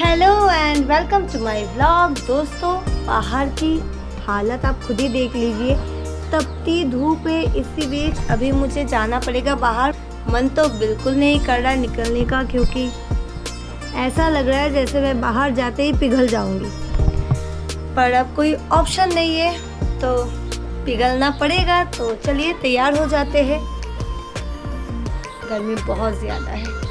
Hello and welcome to my vlog. दोस्तों, बाहर की हालत आप खुद ही देख लीजिए, तपती धूप है। इसी बीच अभी मुझे जाना पड़ेगा बाहर। मन तो बिल्कुल नहीं कर रहा निकलने का, क्योंकि ऐसा लग रहा है जैसे मैं बाहर जाते ही पिघल जाऊंगी। पर अब कोई ऑप्शन नहीं है तो पिघलना पड़ेगा। तो चलिए तैयार हो जाते हैं। गर्मी बहुत ज़्यादा है।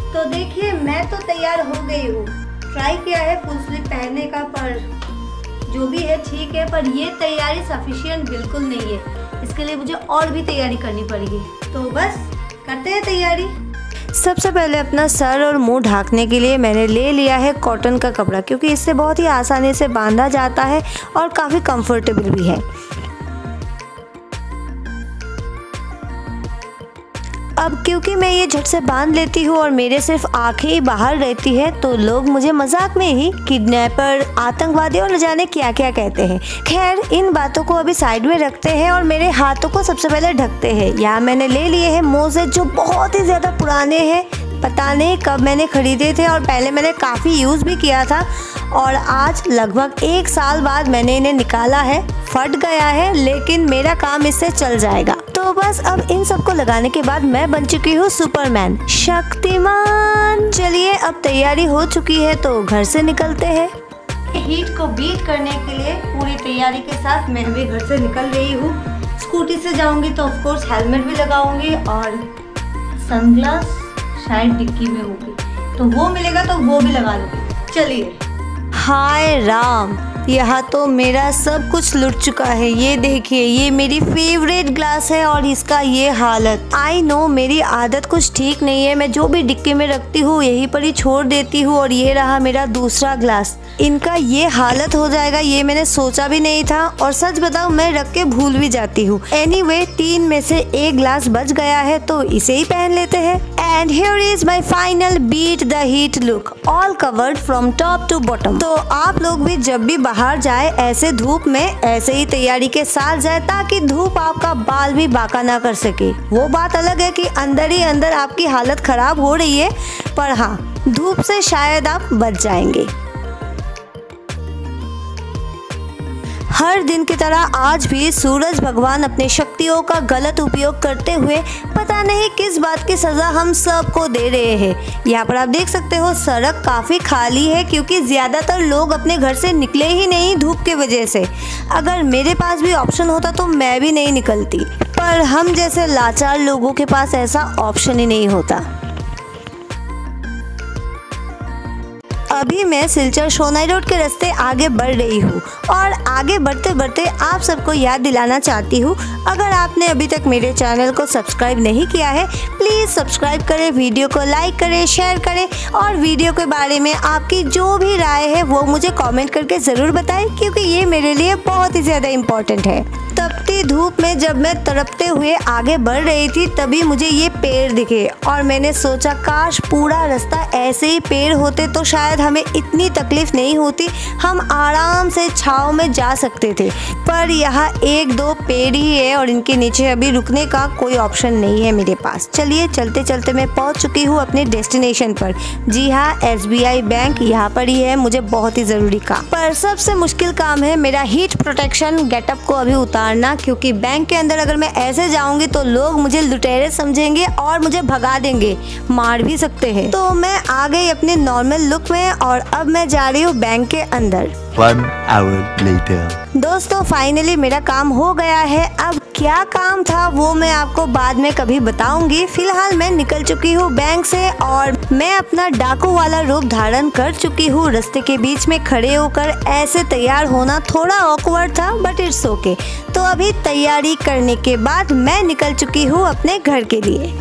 तो देखिए, मैं तो तैयार हो गई हूँ। ट्राई किया है फुल स्लीव पहनने का, पर जो भी है ठीक है। पर ये तैयारी सफिशिएंट बिल्कुल नहीं है। इसके लिए मुझे और भी तैयारी करनी पड़ेगी। तो बस करते हैं तैयारी। सबसे पहले अपना सर और मुंह ढकने के लिए मैंने ले लिया है कॉटन का कपड़ा, क्योंकि इससे बहुत ही आसानी से बांधा जाता है और काफ़ी कंफर्टेबल भी है। अब क्योंकि मैं ये झट से बांध लेती हूँ और मेरे सिर्फ आंखें ही बाहर रहती है, तो लोग मुझे मजाक में ही किडनैपर, आतंकवादी और न जाने क्या क्या कहते हैं। खैर, इन बातों को अभी साइड में रखते हैं और मेरे हाथों को सबसे पहले ढकते हैं। यहाँ मैंने ले लिए हैं मोजे, जो बहुत ही ज़्यादा पुराने हैं। पता नहीं कब मैंने खरीदे थे और पहले मैंने काफ़ी यूज़ भी किया था, और आज लगभग 1 साल बाद मैंने इन्हें निकाला है। फट गया है, लेकिन मेरा काम इससे चल जाएगा। तो बस अब इन सबको लगाने के बाद मैं बन चुकी हूँ सुपरमैन, शक्तिमान। चलिए, अब तैयारी हो चुकी है तो घर से निकलते हैं। हीट को बीट करने के लिए पूरी तैयारी के साथ मैं भी घर से निकल रही हूँ। स्कूटी से जाऊंगी तो ऑफ कोर्स हेलमेट भी लगाऊंगी, और सनग्लास शायद डिक्की में होगी, तो वो मिलेगा तो वो भी लगा लूंगी। चलिए। हाय राम, यहाँ तो मेरा सब कुछ लुट चुका है। ये देखिए, ये मेरी फेवरेट ग्लास है और इसका ये हालत। आई नो, मेरी आदत कुछ ठीक नहीं है। मैं जो भी डिक्की में रखती हूँ यहीं पर ही छोड़ देती हूँ, और ये रहा मेरा दूसरा ग्लास। इनका ये हालत हो जाएगा ये मैंने सोचा भी नहीं था, और सच बताऊं मैं रख के भूल भी जाती हूँ। एनीवे, 3 में से 1 ग्लास बच गया है तो इसे ही पहन लेते हैं। And here is my final beat the heat look, all covered from top to bottom. तो आप लोग भी जब भी बाहर जाए ऐसे धूप में ऐसे ही तैयारी के साथ जाए, ताकि धूप आपका बाल भी बांका ना कर सके। वो बात अलग है कि अंदर ही अंदर आपकी हालत खराब हो रही है, पर हाँ, धूप से शायद आप बच जाएंगे। हर दिन की तरह आज भी सूरज भगवान अपने शक्तियों का गलत उपयोग करते हुए पता नहीं किस बात की सजा हम सबको दे रहे हैं। यहाँ पर आप देख सकते हो सड़क काफ़ी खाली है, क्योंकि ज़्यादातर लोग अपने घर से निकले ही नहीं धूप की वजह से। अगर मेरे पास भी ऑप्शन होता तो मैं भी नहीं निकलती, पर हम जैसे लाचार लोगों के पास ऐसा ऑप्शन ही नहीं होता। अभी मैं सिलचर सोनाई रोड के रास्ते आगे बढ़ रही हूँ, और आगे बढ़ते बढ़ते आप सबको याद दिलाना चाहती हूँ, अगर आपने अभी तक मेरे चैनल को सब्सक्राइब नहीं किया है प्लीज़ सब्सक्राइब करें, वीडियो को लाइक करें, शेयर करें, और वीडियो के बारे में आपकी जो भी राय है वो मुझे कमेंट करके ज़रूर बताएं, क्योंकि ये मेरे लिए बहुत ही ज़्यादा इम्पोर्टेंट है। तपती धूप में जब मैं तड़पते हुए आगे बढ़ रही थी तभी मुझे ये पेड़ दिखे, और मैंने सोचा काश पूरा रास्ता ऐसे ही पेड़ होते तो शायद हमें इतनी तकलीफ नहीं होती, हम आराम से छाँव में जा सकते थे। पर यहाँ 1-2 पेड़ ही है और इनके नीचे अभी रुकने का कोई ऑप्शन नहीं है मेरे पास। चलिए, चलते चलते मैं पहुँच चुकी हूँ अपने डेस्टिनेशन पर। जी हाँ, SBI बैंक यहाँ पर ही है। मुझे बहुत ही ज़रूरी काम, पर सबसे मुश्किल काम है मेरा हीट प्रोटेक्शन गेटअप को अभी उतारना, क्योंकि बैंक के अंदर अगर मैं ऐसे जाऊंगी तो लोग मुझे लुटेरे समझेंगे और मुझे भगा देंगे, मार भी सकते हैं। तो मैं आ गई अपने नॉर्मल लुक में, और अब मैं जा रही हूँ बैंक के अंदर। 1 hour later. दोस्तों, फाइनली मेरा काम हो गया है। अब क्या काम था वो मैं आपको बाद में कभी बताऊंगी। फिलहाल मैं निकल चुकी हूँ बैंक से, और मैं अपना डाकू वाला रूप धारण कर चुकी हूँ। रास्ते के बीच में खड़े होकर ऐसे तैयार होना थोड़ा ऑकवर्ड था, बट इट्स ओके। तो अभी तैयारी करने के बाद मैं निकल चुकी हूँ अपने घर के लिए।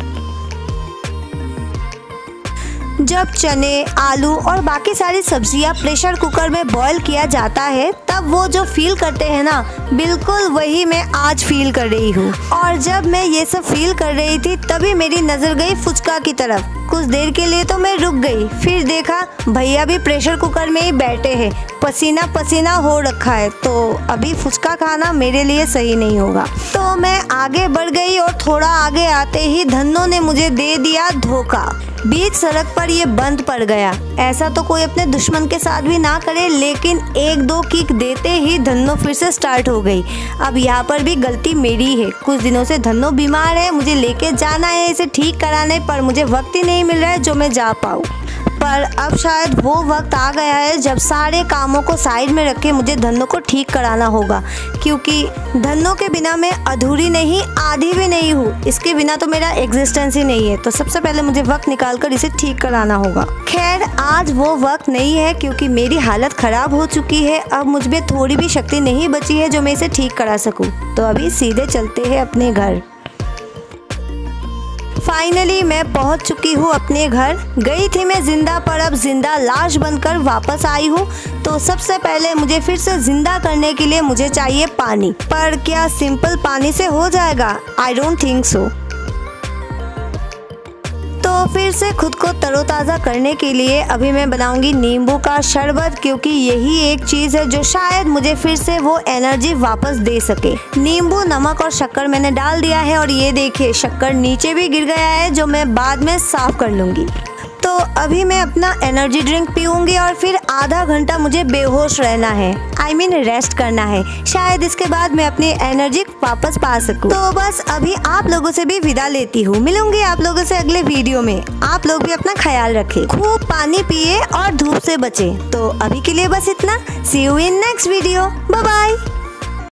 जब चने, आलू और बाकी सारी सब्जियां प्रेशर कुकर में बॉईल किया जाता है तब वो जो फील करते हैं ना, बिल्कुल वही मैं आज फील कर रही हूँ। और जब मैं ये सब फील कर रही थी तभी मेरी नज़र गई फुचका की तरफ। कुछ देर के लिए तो मैं रुक गई, फिर देखा भैया भी प्रेशर कुकर में ही बैठे हैं, पसीना पसीना हो रखा है, तो अभी फुचका खाना मेरे लिए सही नहीं होगा। तो मैं आगे बढ़ गई और थोड़ा आगे आते ही धन्नो ने मुझे दे दिया धोखा। बीच सड़क पर ये बंद पड़ गया। ऐसा तो कोई अपने दुश्मन के साथ भी ना करे, लेकिन एक दो किक देते ही धन्नो फिर से स्टार्ट हो गई। अब यहाँ पर भी गलती मेरी है। कुछ दिनों से धन्नो बीमार है, मुझे लेके जाना है इसे ठीक कराने, पर मुझे वक्त ही नहीं मिल रहा है जो मैं जा पाऊँ। पर अब शायद वो वक्त आ गया है जब सारे कामों को साइड में रख के मुझे धन्नो को ठीक कराना होगा, क्योंकि धन्नो के बिना मैं अधूरी नहीं, आधी भी नहीं हूँ। इसके बिना तो मेरा एग्जिस्टेंस ही नहीं है। तो सबसे पहले मुझे वक्त निकाल कर इसे ठीक कराना होगा। खैर आज वो वक्त नहीं है, क्योंकि मेरी हालत खराब हो चुकी है। अब मुझ में थोड़ी भी शक्ति नहीं बची है जो मैं इसे ठीक करा सकूँ। तो अभी सीधे चलते हैं अपने घर। फाइनली मैं पहुंच चुकी हूँ अपने घर। गई थी मैं जिंदा, पर अब जिंदा लाश बनकर वापस आई हूँ। तो सबसे पहले मुझे फिर से जिंदा करने के लिए मुझे चाहिए पानी। पर क्या सिंपल पानी से हो जाएगा? I don't think so. तो फिर से खुद को तरोताज़ा करने के लिए अभी मैं बनाऊंगी नींबू का शरबत, क्योंकि यही एक चीज़ है जो शायद मुझे फिर से वो एनर्जी वापस दे सके। नींबू, नमक और शक्कर मैंने डाल दिया है और ये देखिए शक्कर नीचे भी गिर गया है, जो मैं बाद में साफ कर लूँगी। तो अभी मैं अपना एनर्जी ड्रिंक पीऊँगी और फिर आधा घंटा मुझे बेहोश रहना है, आई मीन रेस्ट करना है। शायद इसके बाद मैं अपनी एनर्जी वापस पा सकूं। तो बस अभी आप लोगों से भी विदा लेती हूँ। मिलूंगी आप लोगों से अगले वीडियो में। आप लोग भी अपना ख्याल रखें, खूब पानी पिए और धूप से बचें। तो अभी के लिए बस इतना। See you in next video. Bye bye.